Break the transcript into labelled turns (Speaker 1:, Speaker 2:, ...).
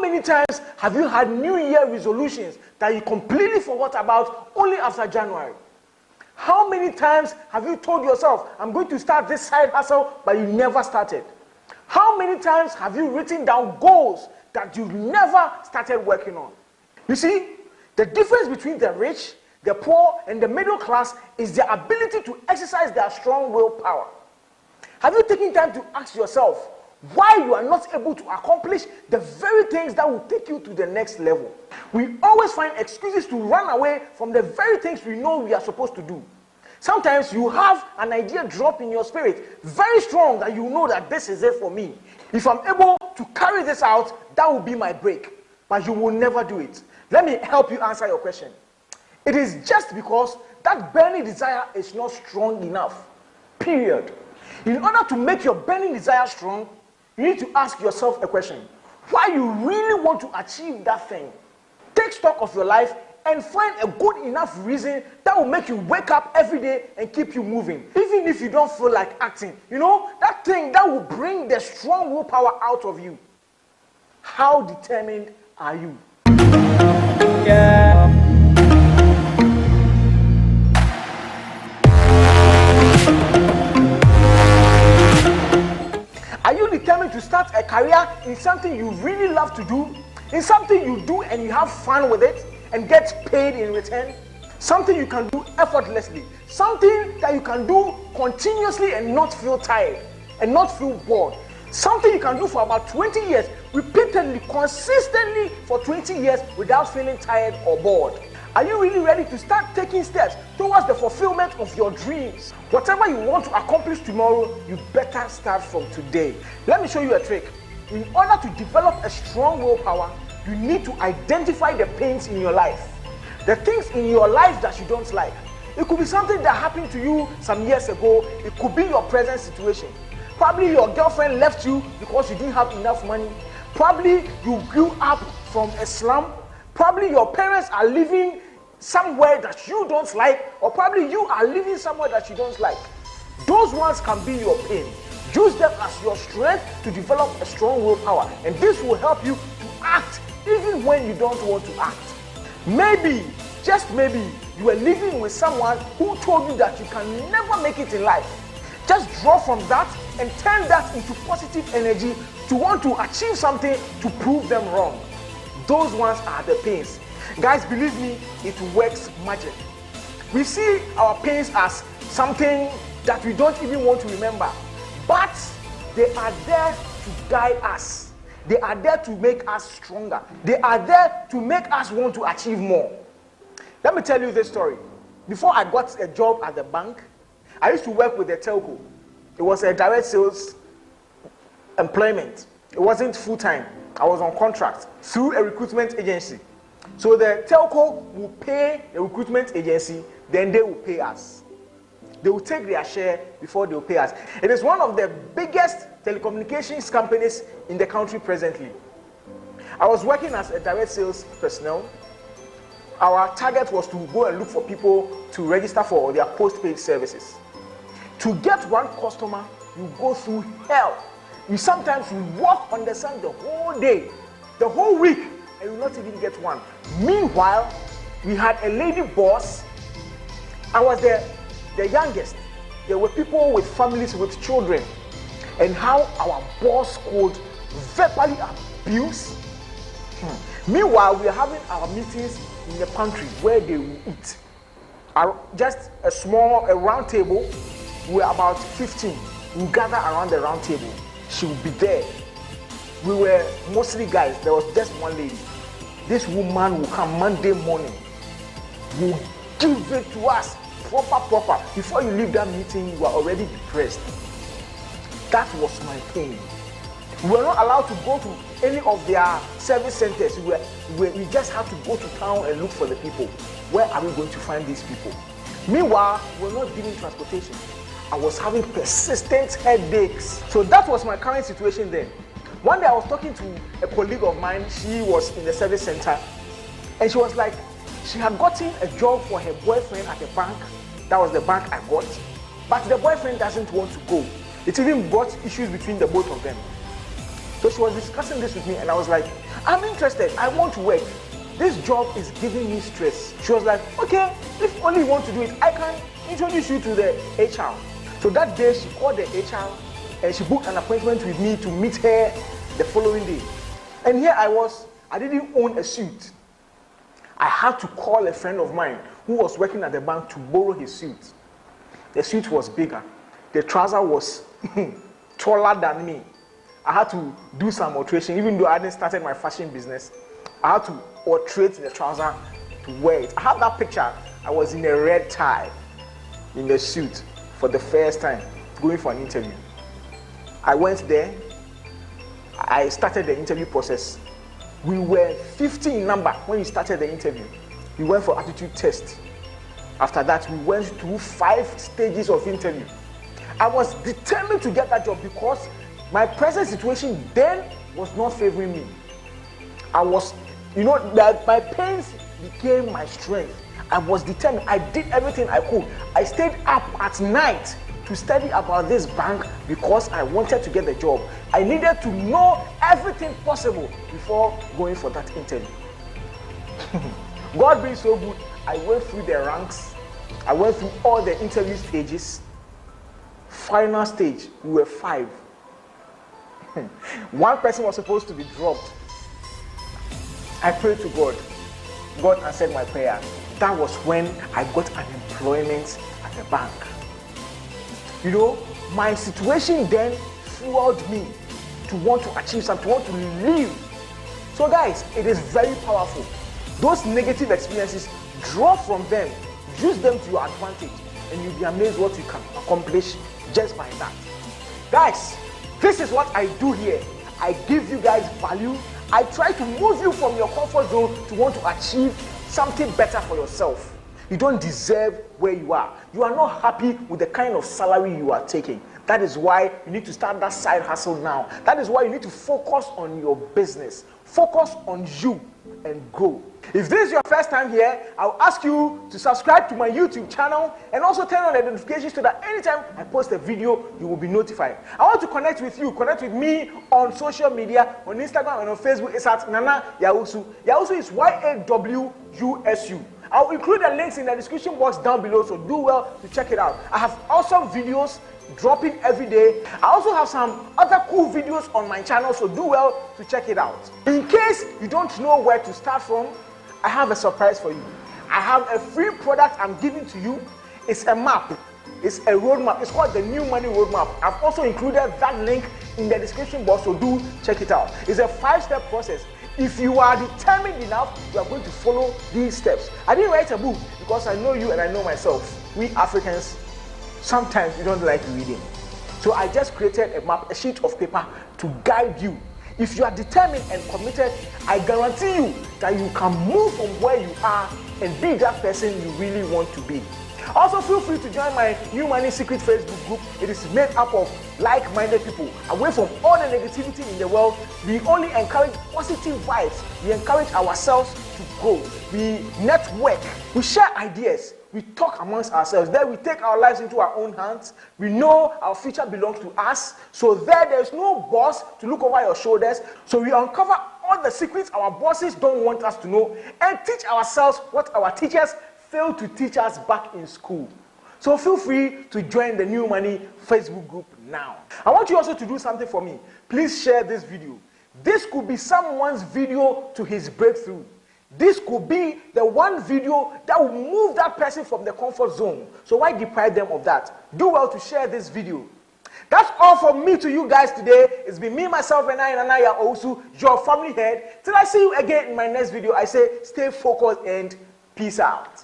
Speaker 1: many times have you had New Year resolutions that you completely forgot about only after January? How many times have you told yourself, I'm going to start this side hustle, but you never started? How many times have you written down goals that you never started working on? You see, the difference between the rich, the poor, and the middle class is their ability to exercise their strong willpower. Have you taken time to ask yourself why you are not able to accomplish the very things that will take you to the next level? We always find excuses to run away from the very things we know we are supposed to do. Sometimes you have an idea drop in your spirit, very strong, that you know that this is it for me. If I'm able to carry this out, that will be my break. But you will never do it. Let me help you answer your question. It is just because that burning desire is not strong enough. Period. In order to make your burning desire strong, you need to ask yourself a question. Why you really want to achieve that thing? Take stock of your life and find a good enough reason that will make you wake up every day and keep you moving. Even if you don't feel like acting. You know, that thing that will bring the strong willpower out of you. How determined are you? Yeah. Are you determined to start a career in something you really love to do? In something you do and you have fun with it and get paid in return? Something you can do effortlessly. Something that you can do continuously and not feel tired and not feel bored. Something you can do for about 20 years, repeatedly, consistently for 20 years without feeling tired or bored. Are you really ready to start taking steps towards the fulfillment of your dreams? Whatever you want to accomplish tomorrow, you better start from today. Let me show you a trick. In order to develop a strong willpower, you need to identify the pains in your life. The things in your life that you don't like. It could be something that happened to you some years ago. It could be your present situation. Probably your girlfriend left you because you didn't have enough money. Probably you grew up from a slum. Probably your parents are living somewhere that you don't like, or probably you are living somewhere that you don't like. Those ones can be your pain. Use them as your strength to develop a strong willpower, and this will help you to act even when you don't want to act. Maybe, just maybe, you are living with someone who told you that you can never make it in life. Just draw from that and turn that into positive energy to want to achieve something to prove them wrong. Those ones are the pains. Guys, believe me, it works magic. We see our pains as something that we don't even want to remember, but they are there to guide us. They are there to make us stronger. They are there to make us want to achieve more. Let me tell you this story. Before I got a job at the bank, I used to work with the telco. It was a direct sales employment. It wasn't full-time. I was on contract through a recruitment agency. So the telco will pay the recruitment agency, then they will pay us. They will take their share before they will pay us. It is one of the biggest telecommunications companies in the country presently. I was working as a direct sales personnel. Our target was to go and look for people to register for their postpaid services. To get one customer, you go through hell. You sometimes walk on the sun the whole day, the whole week, and you not even get one. Meanwhile, we had a lady boss. I was the youngest. There were people with families with children, and how our boss could verbally abuse. Meanwhile, we are having our meetings in the pantry where they will eat. Just a round table. We were about 15. We gather around the round table. She would be there. We were mostly guys. There was just one lady. This woman will come Monday morning. Will give it to us proper. Before you leave that meeting, you are already depressed. That was my pain. We were not allowed to go to any of their service centers. We just had to go to town and look for the people. Where are we going to find these people? Meanwhile, we were not given transportation. I was having persistent headaches. So that was my current situation then. One day I was talking to a colleague of mine. She was in the service center, and she was like, she had gotten a job for her boyfriend at a bank. That was the bank I got. But the boyfriend doesn't want to go. It even brought issues between the both of them. So she was discussing this with me, and I was like, I'm interested. I want to work. This job is giving me stress. She was like, okay, if only you want to do it, I can introduce you to the HR. So that day she called the HR and she booked an appointment with me to meet her the following day. And here I was, I didn't own a suit. I had to call a friend of mine who was working at the bank to borrow his suit. The suit was bigger. The trouser was taller than me. I had to do some alteration, even though I hadn't started my fashion business. I had to alterate the trouser to wear it. I have that picture. I was in a red tie, in the suit, for the first time, going for an interview. I went there. I started the interview process. We were 50 in number when we started the interview. We went for aptitude test. After that, we went through 5 stages of interview. I was determined to get that job because my present situation then was not favoring me. I was, that my pains became my strength. I was determined. I did everything I could. I stayed up at night to study about this bank because I wanted to get the job. I needed to know everything possible before going for that interview. God being so good, I went through the ranks. I went through all the interview stages. Final stage, we were 5. One person was supposed to be dropped. I prayed to God. God answered my prayer. That was when I got an employment at the bank. My situation then fueled me to want to achieve something, to want to live. So guys, it is very powerful. Those negative experiences, draw from them, use them to your advantage, and you'll be amazed what you can accomplish just by that. Guys, this is what I do here. I give you guys value. I try to move you from your comfort zone to want to achieve something better for yourself. You don't deserve where you are. You are not happy with the kind of salary you are taking. That is why you need to start that side hustle now. That is why you need to focus on your business. Focus on you and grow. If this is your first time here, I'll ask you to subscribe to my YouTube channel and also turn on the notifications so that anytime I post a video, you will be notified. I want to connect with you. Connect with me on social media, on Instagram and on Facebook. It's at Nana Yawusu. Yawusu is YAWUSU. I'll include the links in the description box down below, so do well to check it out. I have awesome videos dropping every day. I also have some other cool videos on my channel, so do well to check it out. In case you don't know where to start from, I have a surprise for you. I have a free product I'm giving to you. It's a map. It's a roadmap. It's called the New Money Roadmap. I've also included that link in the description box, so do check it out. It's a 5-step process. If you are determined enough, you are going to follow these steps. I didn't write a book because I know you and I know myself. We Africans, sometimes we don't like reading. So I just created a map, a sheet of paper to guide you. If you are determined and committed, I guarantee you that you can move from where you are and be that person you really want to be. Also, feel free to join my New Money Secret Facebook group. It is made up of like-minded people. Away from all the negativity in the world, we only encourage positive vibes. We encourage ourselves to grow. We network. We share ideas. We talk amongst ourselves. Then we take our lives into our own hands. We know our future belongs to us. So there's no boss to look over your shoulders. So we uncover all the secrets our bosses don't want us to know and teach ourselves what our teachers failed to teach us back in school. So feel free to join the New Money Facebook group now. I want you also to do something for me. Please share this video. This could be someone's video to his breakthrough. This could be the one video that will move that person from the comfort zone. So why deprive them of that? Do well to share this video. That's all from me to you guys today. It's been me, myself, and I, Nana Yawusu, your family head. Till I see you again in my next video, I say stay focused and peace out.